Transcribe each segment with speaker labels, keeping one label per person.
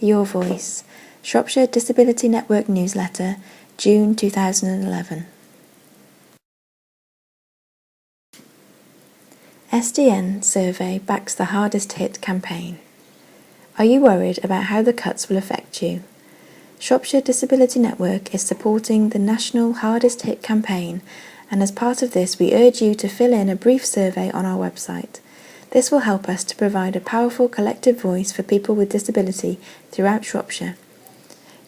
Speaker 1: Your Voice, Shropshire Disability Network newsletter, June 2011. SDN survey backs the Hardest Hit campaign. Are you worried about how the cuts will affect you? Shropshire Disability Network is supporting the National Hardest Hit campaign, and as part of this we urge you to fill in a brief survey on our website. This will help us to provide a powerful collective voice for people with disability throughout Shropshire.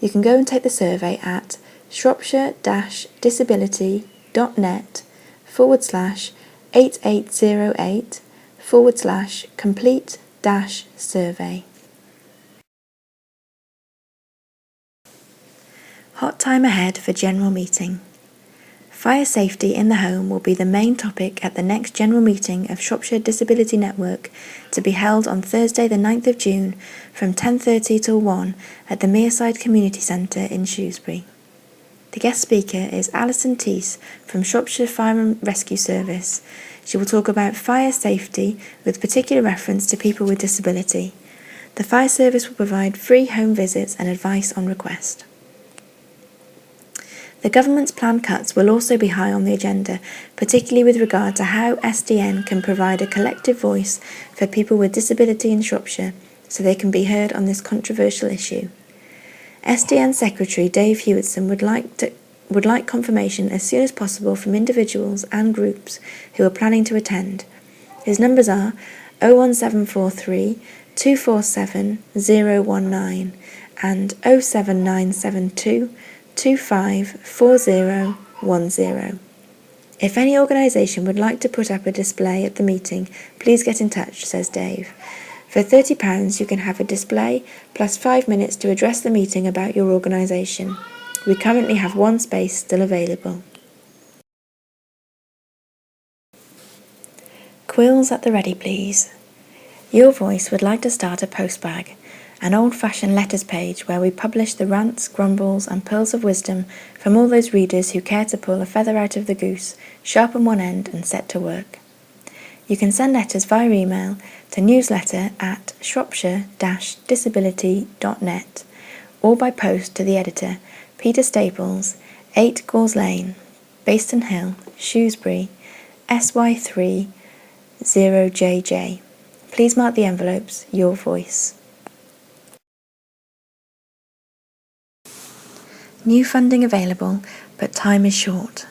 Speaker 1: You can go and take the survey at shropshire-disability.net/8808/complete-survey. Hot time ahead for general meeting. Fire safety in the home will be the main topic at the next general meeting of Shropshire Disability Network, to be held on Thursday the 9th of June from 10:30 till 1 at the Mearside Community Centre in Shrewsbury. The guest speaker is Alison Teese from Shropshire Fire and Rescue Service. She will talk about fire safety with particular reference to people with disability. The fire service will provide free home visits and advice on request. The government's planned cuts will also be high on the agenda, particularly with regard to how SDN can provide a collective voice for people with disability in Shropshire so they can be heard on this controversial issue. SDN Secretary Dave Hewitson would like confirmation as soon as possible from individuals and groups who are planning to attend. His numbers are 01743 247 019 and 07972 254010. If any organisation would like to put up a display at the meeting, please get in touch, says Dave. For £30 you can have a display plus 5 minutes to address the meeting about your organisation. We currently have one space still available. Quills at the ready, please. Your Voice would like to start a postbag, an old-fashioned letters page where we publish the rants, grumbles and pearls of wisdom from all those readers who care to pull a feather out of the goose, sharpen one end and set to work. You can send letters via email to newsletter@shropshire-disability.net or by post to the editor, Peter Staples, 8 Gauls Lane, Bayston Hill, Shrewsbury, SY3 0JJ. Please mark the envelopes Your Voice. New funding available, but time is short.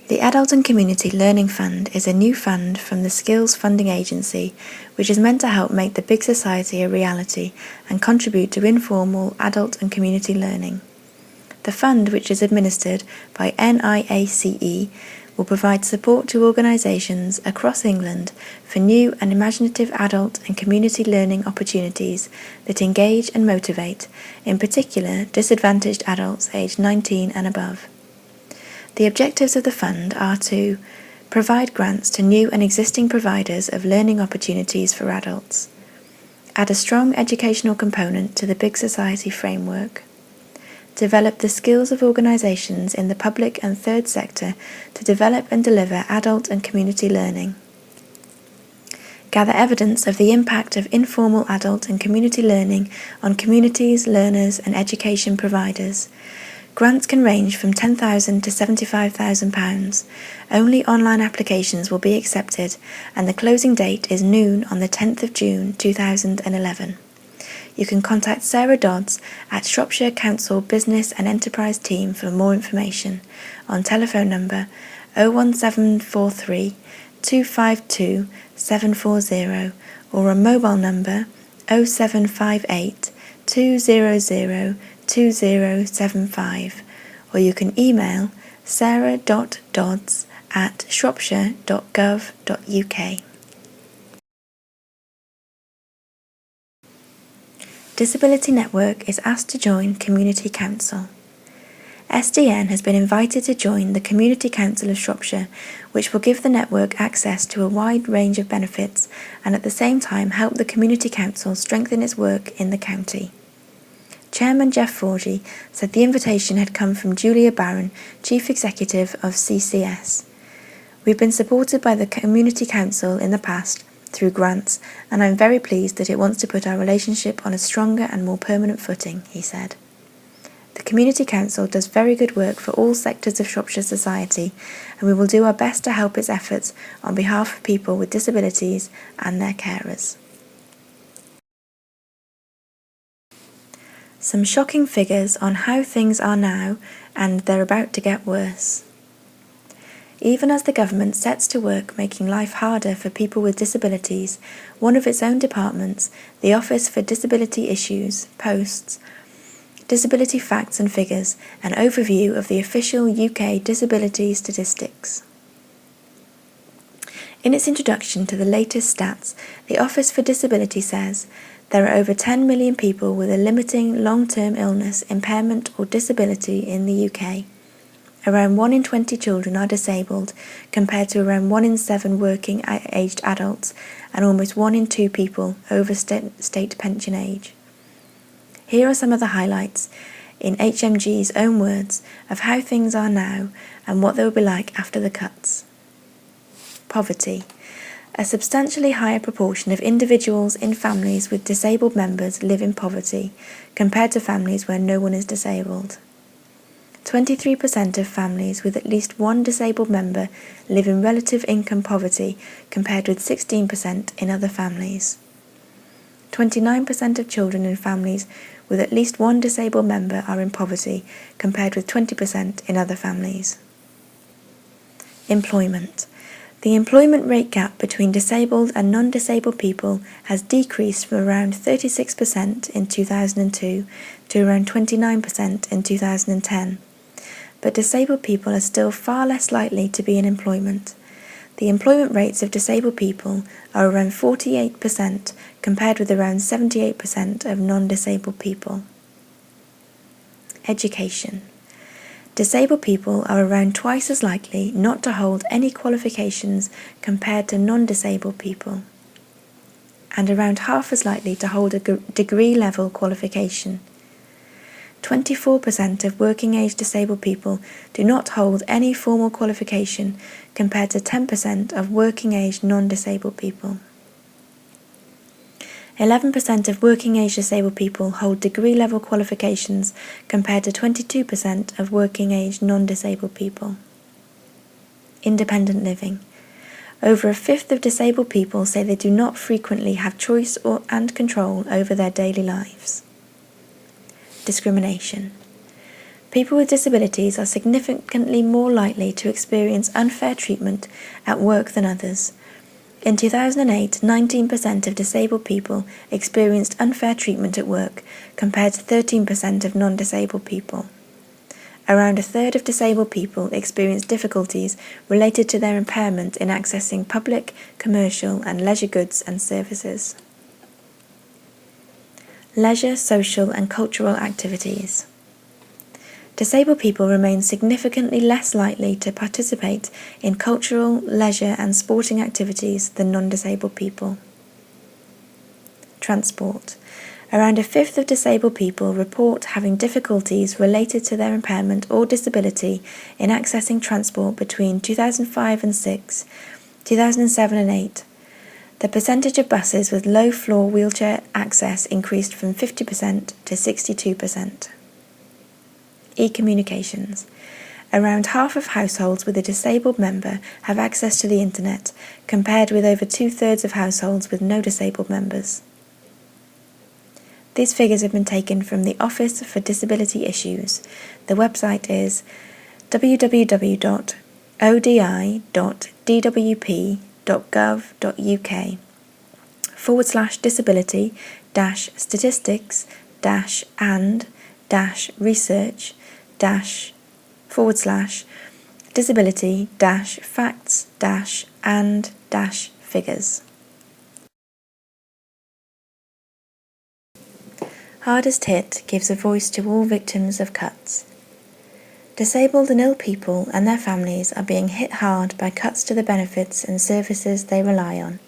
Speaker 1: The Adult and Community Learning Fund is a new fund from the Skills Funding Agency, which is meant to help make the big society a reality and contribute to informal adult and community learning. The fund, which is administered by NIACE, will provide support to organisations across England for new and imaginative adult and community learning opportunities that engage and motivate, in particular disadvantaged adults aged 19 and above. The objectives of the fund are to provide grants to new and existing providers of learning opportunities for adults, add a strong educational component to the Big Society framework, develop the skills of organisations in the public and third sector to develop and deliver adult and community learning, gather evidence of the impact of informal adult and community learning on communities, learners and education providers. Grants can range from £10,000 to £75,000. Only online applications will be accepted and the closing date is noon on the 10th of June 2011. You can contact Sarah Dodds at Shropshire Council Business and Enterprise Team for more information on telephone number 01743 252 740 or on mobile number 0758 200 2075, or you can email sarah.dodds@shropshire.gov.uk. Disability Network is asked to join Community Council. SDN has been invited to join the Community Council of Shropshire, which will give the network access to a wide range of benefits and at the same time help the Community Council strengthen its work in the county. Chairman Jeff Forgy said the invitation had come from Julia Barron, Chief Executive of CCS. We've been supported by the Community Council in the past through grants, and I'm very pleased that it wants to put our relationship on a stronger and more permanent footing, he said. The Community Council does very good work for all sectors of Shropshire society, and we will do our best to help its efforts on behalf of people with disabilities and their carers. Some shocking figures on how things are now, and they're about to get worse. Even as the government sets to work making life harder for people with disabilities, one of its own departments, the Office for Disability Issues, posts Disability Facts and Figures, an overview of the official UK disability statistics. In its introduction to the latest stats, the Office for Disability says there are over 10 million people with a limiting long-term illness, impairment or disability in the UK. Around 1 in 20 children are disabled, compared to around 1 in 7 working-aged adults and almost 1 in 2 people over state pension age. Here are some of the highlights, in HMG's own words, of how things are now and what they will be like after the cuts. Poverty. A substantially higher proportion of individuals in families with disabled members live in poverty, compared to families where no one is disabled. 23% of families with at least one disabled member live in relative income poverty, compared with 16% in other families. 29% of children in families with at least one disabled member are in poverty, compared with 20% in other families. Employment. The employment rate gap between disabled and non-disabled people has decreased from around 36% in 2002 to around 29% in 2010. But disabled people are still far less likely to be in employment. The employment rates of disabled people are around 48%, compared with around 78% of non-disabled people. Education. Disabled people are around twice as likely not to hold any qualifications compared to non-disabled people, and around half as likely to hold a degree-level qualification. 24% of working-age disabled people do not hold any formal qualification, compared to 10% of working-age non-disabled people. 11% of working-age disabled people hold degree-level qualifications, compared to 22% of working-age non-disabled people. Independent living. Over a fifth of disabled people say they do not frequently have choice and control over their daily lives. Discrimination. People with disabilities are significantly more likely to experience unfair treatment at work than others. In 2008, 19% of disabled people experienced unfair treatment at work, compared to 13% of non-disabled people. Around a third of disabled people experience difficulties related to their impairment in accessing public, commercial and leisure goods and services. Leisure, social and cultural activities. Disabled people remain significantly less likely to participate in cultural, leisure and sporting activities than non-disabled people. Transport. Around a fifth of disabled people report having difficulties related to their impairment or disability in accessing transport between 2005 and 6, 2007 and 8. The percentage of buses with low-floor wheelchair access increased from 50% to 62%. E-communications. Around half of households with a disabled member have access to the internet, compared with over 2/3 of households with no disabled members. These figures have been taken from the Office for Disability Issues. The website is www.odi.disability-and-research-disability-facts-and-figures. Hardest Hit gives a voice to all victims of cuts. Disabled and ill people and their families are being hit hard by cuts to the benefits and services they rely on.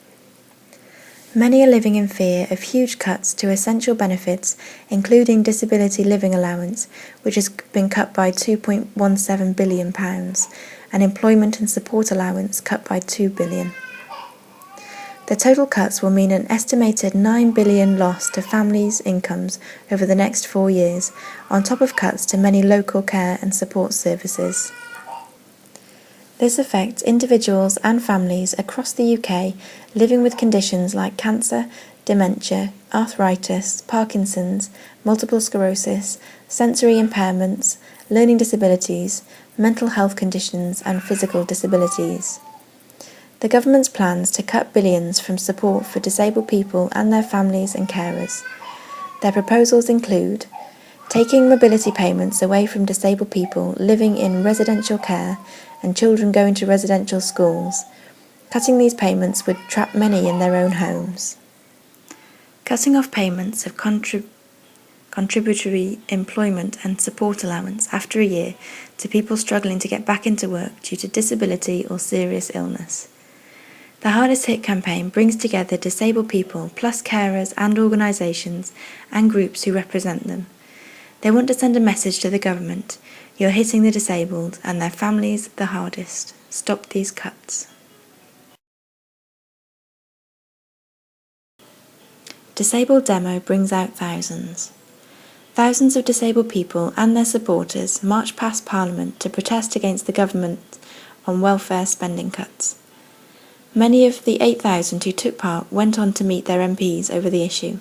Speaker 1: Many are living in fear of huge cuts to essential benefits, including disability living allowance, which has been cut by £2.17 billion, and employment and support allowance cut by £2 billion. The total cuts will mean an estimated $9 billion loss to families' incomes over the next 4 years, on top of cuts to many local care and support services. This affects individuals and families across the UK living with conditions like cancer, dementia, arthritis, Parkinson's, multiple sclerosis, sensory impairments, learning disabilities, mental health conditions and physical disabilities. The government's plans to cut billions from support for disabled people and their families and carers. Their proposals include taking mobility payments away from disabled people living in residential care and children going to residential schools. Cutting these payments would trap many in their own homes. Cutting off payments of contributory employment and support allowance after a year to people struggling to get back into work due to disability or serious illness. The Hardest Hit campaign brings together disabled people, plus carers and organisations and groups who represent them. They want to send a message to the government: you're hitting the disabled and their families the hardest. Stop these cuts. Disabled Demo brings out thousands. Thousands of disabled people and their supporters marched past Parliament to protest against the government on welfare spending cuts. Many of the 8,000 who took part went on to meet their MPs over the issue.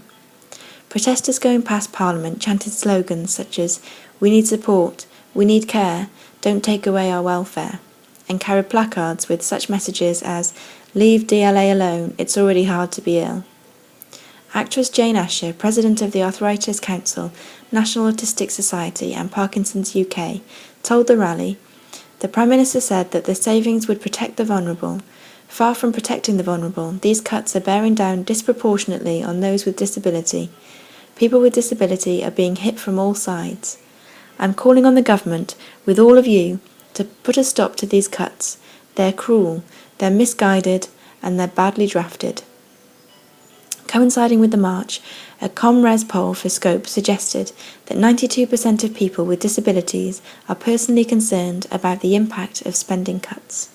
Speaker 1: Protesters going past Parliament chanted slogans such as "We need support," "We need care," "Don't take away our welfare," and carried placards with such messages as "Leave DLA alone, it's already hard to be ill." Actress Jane Asher, President of the Arthritis Council, National Autistic Society and Parkinson's UK, told the rally, "The Prime Minister said that the savings would protect the vulnerable. Far from protecting the vulnerable, these cuts are bearing down disproportionately on those with disability. People with disability are being hit from all sides. I'm calling on the government, with all of you, to put a stop to these cuts. They're cruel, they're misguided, and they're badly drafted." Coinciding with the march, a ComRes poll for Scope suggested that 92% of people with disabilities are personally concerned about the impact of spending cuts.